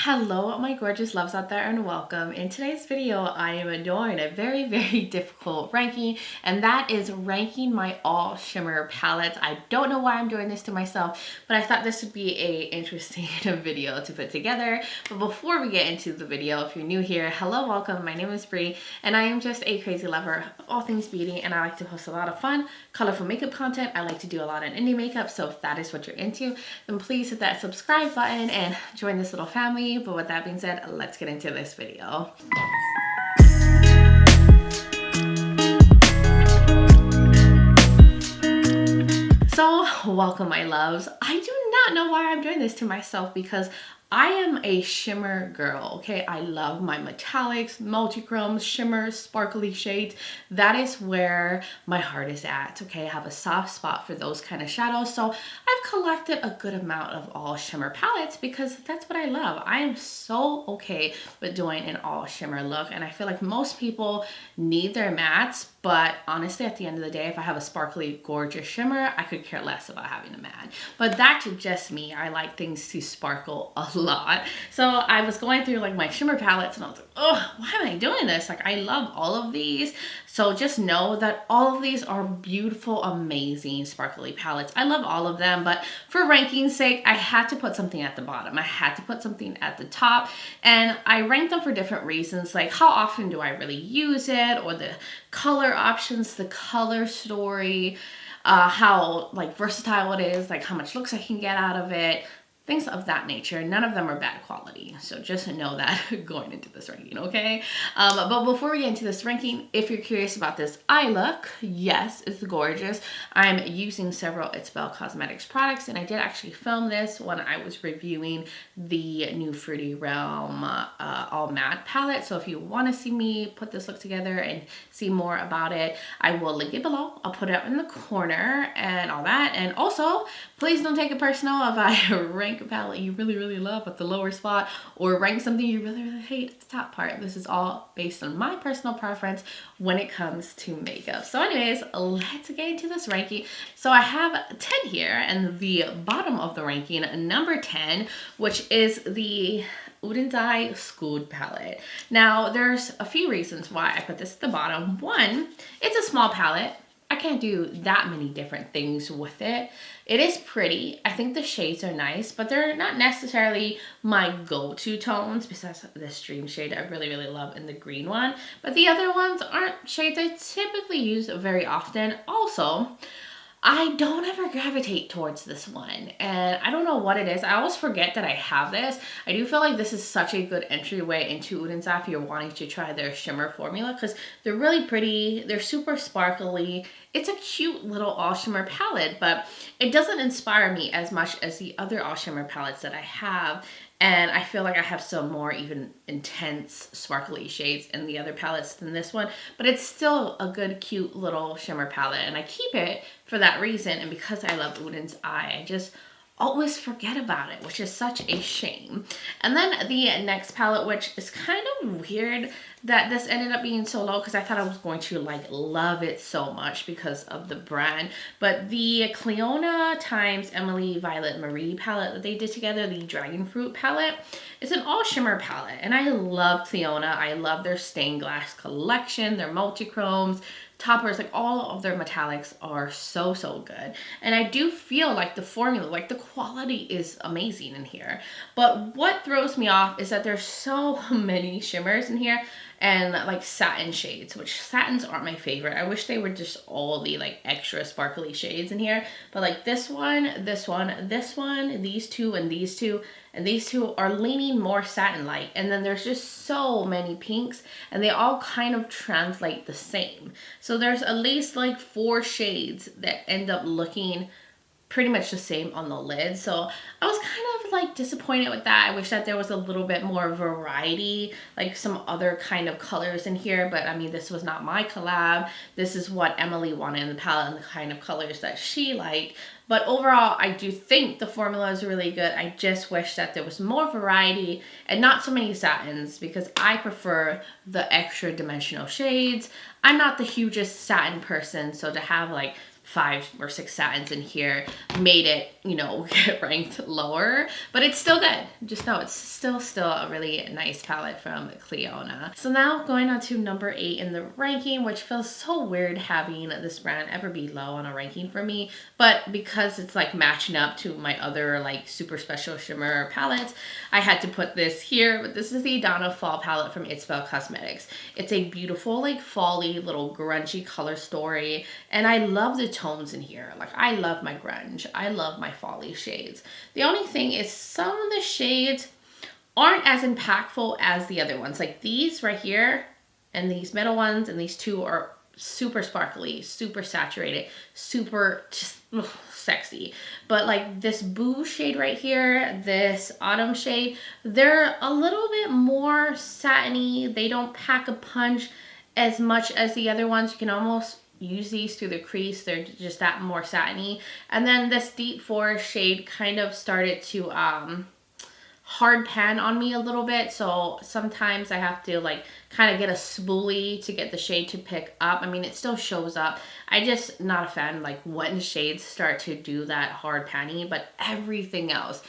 Hello my gorgeous loves out there and welcome. In today's video I am doing a very difficult ranking, and that is ranking my all shimmer palettes. I don't know why I'm doing this to myself, but I thought this would be a interesting video to put together. But before we get into the video, if you're new here, hello, welcome. My name is Bri and I am just a crazy lover of all things beauty, and I like to post a lot of fun colorful makeup content. I like to do a lot of indie makeup, so if that is what you're into, then please hit that subscribe button and join this little family. But with that being said, let's get into this video. So welcome my loves. I do not know why I'm doing this to myself because I am a shimmer girl, okay? I love my metallics, multichromes, shimmers, sparkly shades. That is where my heart is at, okay? I have a soft spot for those kind of shadows. So I've collected a good amount of all shimmer palettes because that's what I love. I am so okay with doing an all shimmer look, and I feel like most people need their mattes, but honestly, at the end of the day, if I have a sparkly, gorgeous shimmer, I could care less about having a matte. But that's just me. I like things to sparkle a lot. So I was going through like my shimmer palettes and I was like, oh, why am I doing this? Like, I love all of these. So just know that all of these are beautiful, amazing, sparkly palettes. I love all of them, but for ranking's sake, I had to put something at the bottom. I had to put something at the top, and I ranked them for different reasons, like how often do I really use it, or the color options, the color story, how like versatile it is, like how much looks I can get out of it, things of that nature. None of them are bad quality, so just know that going into this ranking, okay? But before we get into this ranking, if you're curious about this eye look, yes, it's gorgeous. I'm using several ItsBel Cosmetics products, and I did actually film this when I was reviewing the new Fruity Realm all matte palette. So if you want to see me put this look together and see more about it, I will link it below. I'll put it up in the corner and all that. And also, please don't take it personal if I rank a palette you really love at the lower spot, or rank something you really hate at the top part. This is all based on my personal preference when it comes to makeup. So anyways, let's get into this ranking. So I have 10 here, and the bottom of the ranking, number 10, which is the Wooden's Eye Scoot palette. Now, there's a few reasons why I put this at the bottom. One, it's a small palette. I can't do that many different things with it. It is pretty. I think the shades are nice, but they're not necessarily my go-to tones, besides this dream shade I really love, and the green one. But the other ones aren't shades I typically use very often. Also, I don't ever gravitate towards this one, and I don't know what it is. I always forget that I have this. I do feel like this is such a good entryway into Wooden's Eye if you're wanting to try their shimmer formula, because they're really pretty, they're super sparkly. It's a cute little all shimmer palette, but it doesn't inspire me as much as the other all shimmer palettes that I have. And I feel like I have some more even intense sparkly shades in the other palettes than this one, but it's still a good, cute little shimmer palette, and I keep it for that reason. And because I love Wooden's Eye, I just always forget about it, which is such a shame. And then the next palette, which is kind of weird that this ended up being so low, because I thought I was going to like love it so much because of the brand, but the Cleona times Emily Violet Marie palette that they did together, the Dragon Fruit palette, is an all shimmer palette, and I love Cleona. I love their stained glass collection, their multichromes, toppers, like all of their metallics are so good. And I do feel like the formula, like the quality is amazing in here. But what throws me off is that there's so many shimmers in here and like satin shades, which satins aren't my favorite. I wish they were just all the like extra sparkly shades in here. But like this one, this one, this one, these two, and these two, and these two are leaning more satin-like. And then there's just so many pinks, and they all kind of translate the same. So there's at least like 4 shades that end up looking pretty much the same on the lid. So I was kind of like disappointed with that. I wish that there was a little bit more variety, like some other kind of colors in here. But I mean, this was not my collab. This is what Emily wanted in the palette and the kind of colors that she liked. But overall, I do think the formula is really good. I just wish that there was more variety and not so many satins, because I prefer the extra dimensional shades. I'm not the hugest satin person, so to have like 5 or 6 satins in here made it, you know, get ranked lower, but it's still good. Just know it's still a really nice palette from Cleona. So now going on to number 8 in the ranking, which feels so weird having this brand ever be low on a ranking for me, but because it's like matching up to my other like super special shimmer palettes, I had to put this here. But this is the Donna Fall palette from ItsBel Cosmetics. It's a beautiful like fall-y little grungy color story, and I love the tones in here. Like I love my grunge, I love my fall-y shades. The only thing is some of the shades aren't as impactful as the other ones. Like these right here and these middle ones and these two are super sparkly, super saturated, super just sexy. But like this Boo shade right here, this Autumn shade, they're a little bit more satiny. They don't pack a punch as much as the other ones. You can almost use these through the crease. They're just that more satiny. And then this Deep Forest shade kind of started to hard pan on me a little bit, so sometimes I have to like kind of get a spoolie to get the shade to pick up. I mean, it still shows up. I just not a fan like when shades start to do that hard panning, but everything else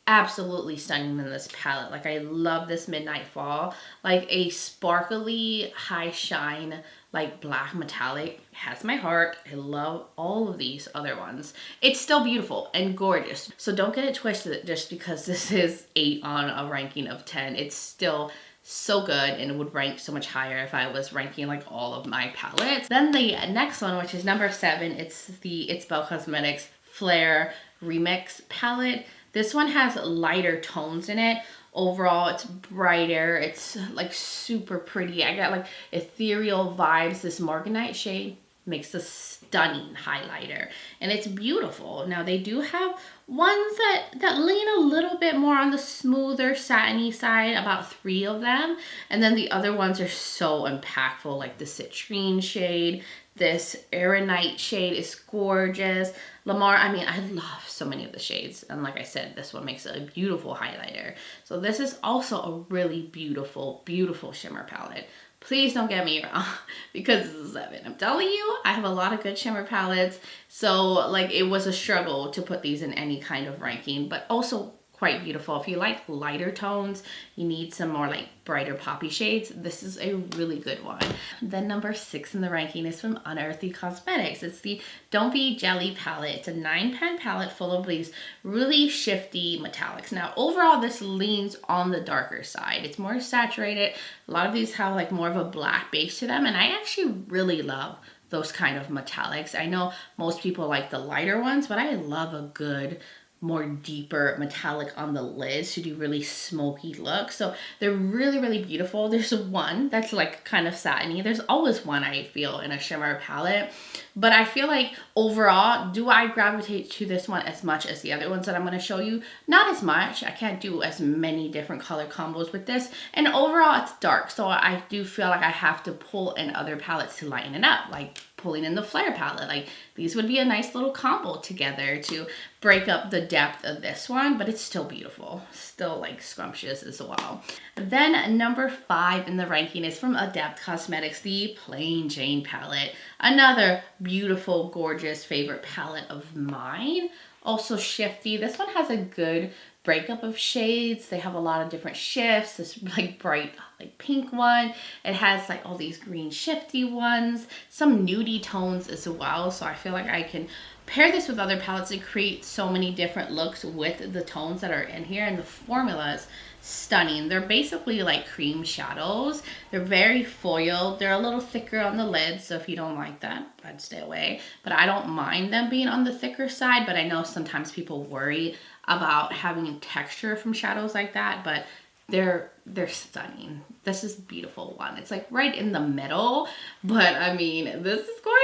absolutely stunning in this palette. Like I love this Midnight Fall, like a sparkly high shine like black metallic has my heart. I love all of these other ones. It's still beautiful and gorgeous, so don't get it twisted just because this is 8 on a ranking of 10. It's still so good and it would rank so much higher if I was ranking like all of my palettes. Then the next one, which is number 7, it's the ItsBel Cosmetics Flare Remix palette. This one has lighter tones in it. Overall, it's brighter. It's like super pretty. I got like ethereal vibes. This Morganite shade makes a stunning highlighter and it's beautiful. Now they do have ones that lean a little bit more on the smoother satiny side, about 3 of them, and then the other ones are so impactful, like the Citrine shade. This Aeronite shade is gorgeous. Lamar, I mean, I love so many of the shades. And like I said, this one makes a beautiful highlighter. So this is also a really beautiful, beautiful shimmer palette. Please don't get me wrong, because this is 7. I'm telling you, I have a lot of good shimmer palettes. So like it was a struggle to put these in any kind of ranking, but also quite beautiful. If you like lighter tones, you need some more like brighter poppy shades, this is a really good one. Then number 6 in the ranking is from Unearthly Cosmetics. It's the Don't Be Jelly palette. It's a 9-pan palette full of these really shifty metallics. Now overall this leans on the darker side. It's more saturated. A lot of these have like more of a black base to them, and I actually really love those kind of metallics. I know most people like the lighter ones, but I love a good more deeper metallic on the lids to do really smoky looks. So they're really, really beautiful. There's one that's like kind of satiny. There's always one I feel in a shimmer palette, but I feel like overall, do I gravitate to this one as much as the other ones that I'm going to show you? Not as much. I can't do as many different color combos with this. And overall it's dark, so I do feel like I have to pull in other palettes to lighten it up, like pulling in the Flare palette. Like these would be a nice little combo together to break up the depth of this one, but it's still beautiful, still like scrumptious as well. Then number 5 in the ranking is from Adept Cosmetics, the Plain Jane palette. Another beautiful, gorgeous favorite palette of mine. Also shifty. This one has a good breakup of shades. They have a lot of different shifts. This like bright like pink one. It has like all these green shifty ones, some nudie tones as well. So I feel like I can pair this with other palettes and create so many different looks with the tones that are in here, and the formula is stunning. They're basically like cream shadows. They're very foiled. They're a little thicker on the lids, so if you don't like that, I'd stay away. But I don't mind them being on the thicker side, but I know sometimes people worry about having texture from shadows like that, but they're stunning. This is a beautiful one. It's like right in the middle, but I mean, this is gorgeous.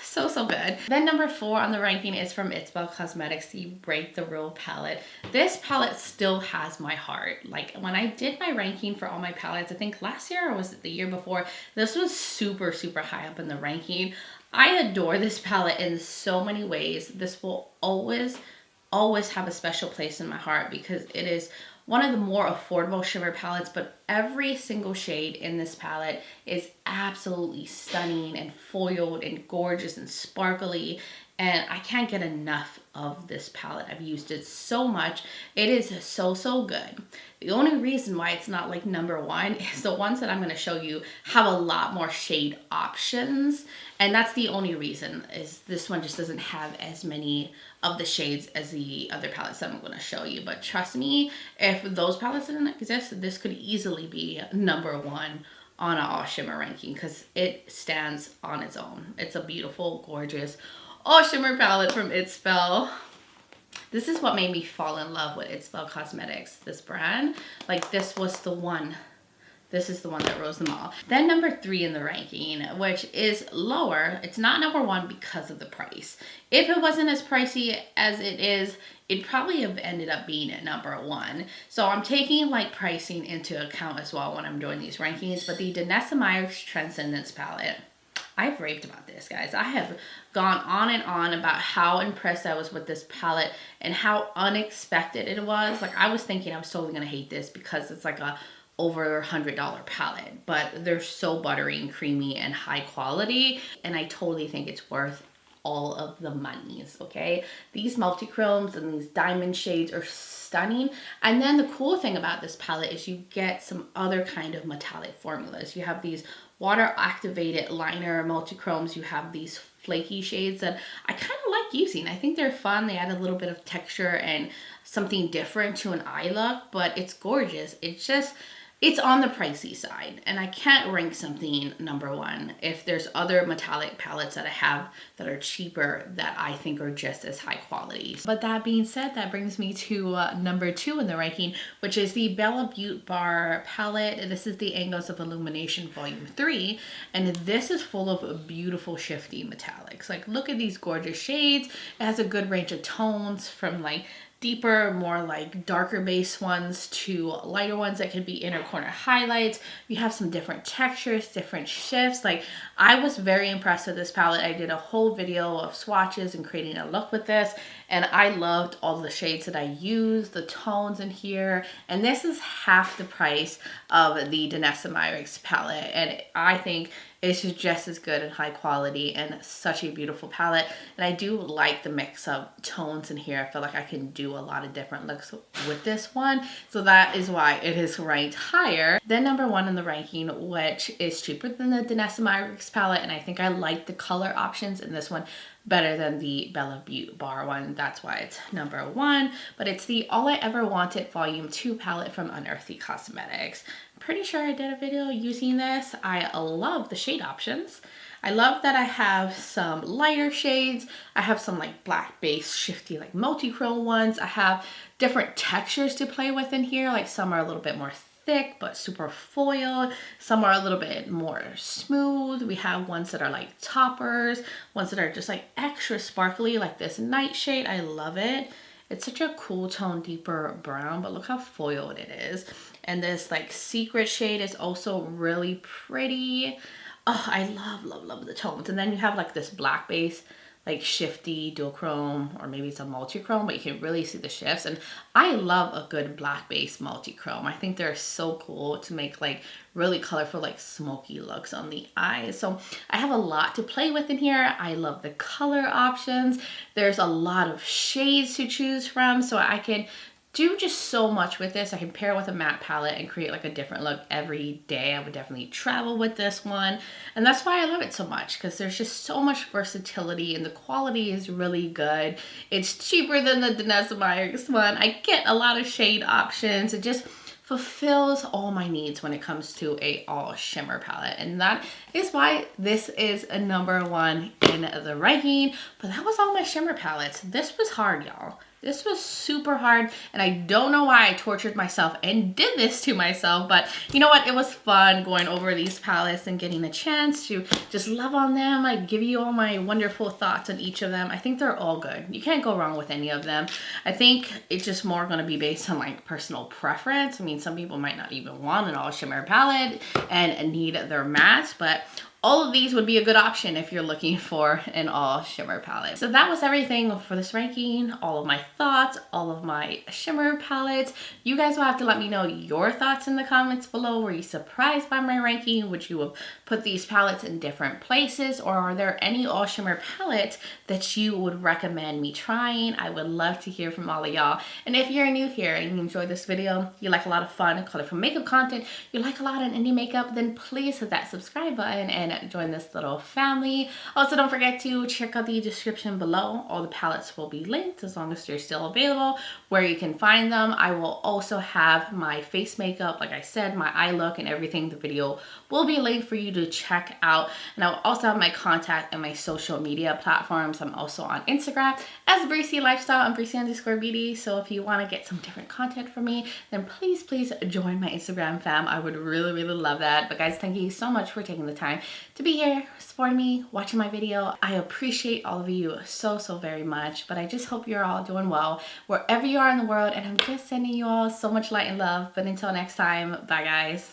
So good. Then number 4 on the ranking is from ItsBel Cosmetics, the Break the Rule palette. This palette still has my heart. Like when I did my ranking for all my palettes, I think last year or was it the year before, this was super high up in the ranking. I adore this palette in so many ways. This will always have a special place in my heart because it is one of the more affordable shimmer palettes, but every single shade in this palette is absolutely stunning and foiled and gorgeous and sparkly. and I can't get enough of this palette. I've used it so much. It is so good. The only reason why it's not like #1 is the ones that I'm going to show you have a lot more shade options, and that's the only reason, is this one just doesn't have as many of the shades as the other palettes that I'm going to show you. But trust me, if those palettes didn't exist, this could easily be #1 on an all shimmer ranking, because it stands on its own. It's a beautiful, gorgeous all shimmer palette from ItsBel. This is what made me fall in love with ItsBel Cosmetics, this brand. Like, this was the one. This is the one that rose them all. Then #3 in the ranking, which is lower. It's not #1 because of the price. If it wasn't as pricey as it is, it'd probably have ended up being at #1. So I'm taking like pricing into account as well when I'm doing these rankings. But the Danessa Meyer's Transcendence palette, I've raved about this, guys. I have gone on and on about how impressed I was with this palette and how unexpected it was. Like, I was thinking I was totally gonna hate this because it's like a over $100 palette, but they're so buttery and creamy and high quality, and I totally think it's worth all of the monies, okay? These multi-chromes and these diamond shades are stunning. And then the cool thing about this palette is you get some other kind of metallic formulas. You have these water activated liner multi-chromes. You have these flaky shades that I kind of like using. I think they're fun. They add a little bit of texture and something different to an eye look, but it's gorgeous. It's on the pricey side, and I can't rank something #1 if there's other metallic palettes that I have that are cheaper that I think are just as high quality. But that being said, that brings me to #2 in the ranking, which is the Bella Beaute Bar palette. This is the Angles of Illumination Volume 3, and this is full of beautiful shifty metallics. Like, look at these gorgeous shades. It has a good range of tones from like deeper, more like darker base ones to lighter ones that could be inner corner highlights. You have some different textures, different shifts. Like, I was very impressed with this palette. I did a whole video of swatches and creating a look with this, and I loved all the shades that I used, the tones in here, and this is half the price of the Danessa Meyer's palette, and I think it's just as good and high quality and such a beautiful palette. And I do like the mix of tones in here. I feel like I can do a lot of different looks with this one. So that is why it is ranked higher. Then #1 in the ranking, which is cheaper than the Danessa Meyer's palette. And I think I like the color options in this one better than the Bella Beaute Bar one. That's why it's #1. But it's the All I Ever Wanted Volume 2 palette from Unearthly Cosmetics. Pretty sure I did a video using this. I love the shade options. I love that I have some lighter shades. I have some like black base shifty like multi-chrome ones. I have different textures to play with in here. Like, some are a little bit more thick but super foiled. Some are a little bit more smooth. We have ones that are like toppers, ones that are just like extra sparkly, like this nightshade. I love it. It's such a cool tone, deeper brown, but look how foiled it is. And this like secret shade is also really pretty. Oh, I love the tones. And then you have like this black base, like shifty duochrome, or maybe it's a multi-chrome, but you can really see the shifts. And I love a good black base multi-chrome. I think they're so cool to make like really colorful, like smoky looks on the eyes. So I have a lot to play with in here. I love the color options. There's a lot of shades to choose from, so I can do just so much with this. I can pair it with a matte palette and create like a different look every day. I would definitely travel with this one. And that's why I love it so much, because there's just so much versatility and the quality is really good. It's cheaper than the Danessa Meyer's one. I get a lot of shade options. It just fulfills all my needs when it comes to a all shimmer palette. And that is why this is a #1 in the ranking. But that was all my shimmer palettes. This was hard, y'all. This was super hard, and I don't know why I tortured myself and did this to myself, but you know what? It was fun going over these palettes and getting a chance to just love on them. I give you all my wonderful thoughts on each of them. I think they're all good. You can't go wrong with any of them. I think it's just more going to be based on like personal preference. I mean, some people might not even want an all shimmer palette and need their mattes, but all of these would be a good option if you're looking for an all shimmer palette. So that was everything for this ranking, all of my thoughts, all of my shimmer palettes. You guys will have to let me know your thoughts in the comments below. Were you surprised by my ranking? Would you have put these palettes in different places, or are there any all shimmer palettes that you would recommend me trying? I would love to hear from all of y'all. And if you're new here and you enjoyed this video, you like a lot of fun, colorful makeup content, you like a lot of indie makeup, then please hit that subscribe button and join this little family. Also, don't forget to check out the description below. All the palettes will be linked as long as they're still available, where you can find them. I will also have my face makeup, like I said, my eye look and everything. The video will be linked for you to check out. And I will also have my contact and my social media platforms. I'm also on Instagram as Breezy Lifestyle and Breezy_Beauty. So if you want to get some different content from me, then please join my Instagram fam. I would really love that. But guys, thank you so much for taking the time to be here, supporting me, watching my video. I appreciate all of you so very much. But I just hope you're all doing well wherever you are in the world, and I'm just sending you all so much light and love. But until next time, bye guys.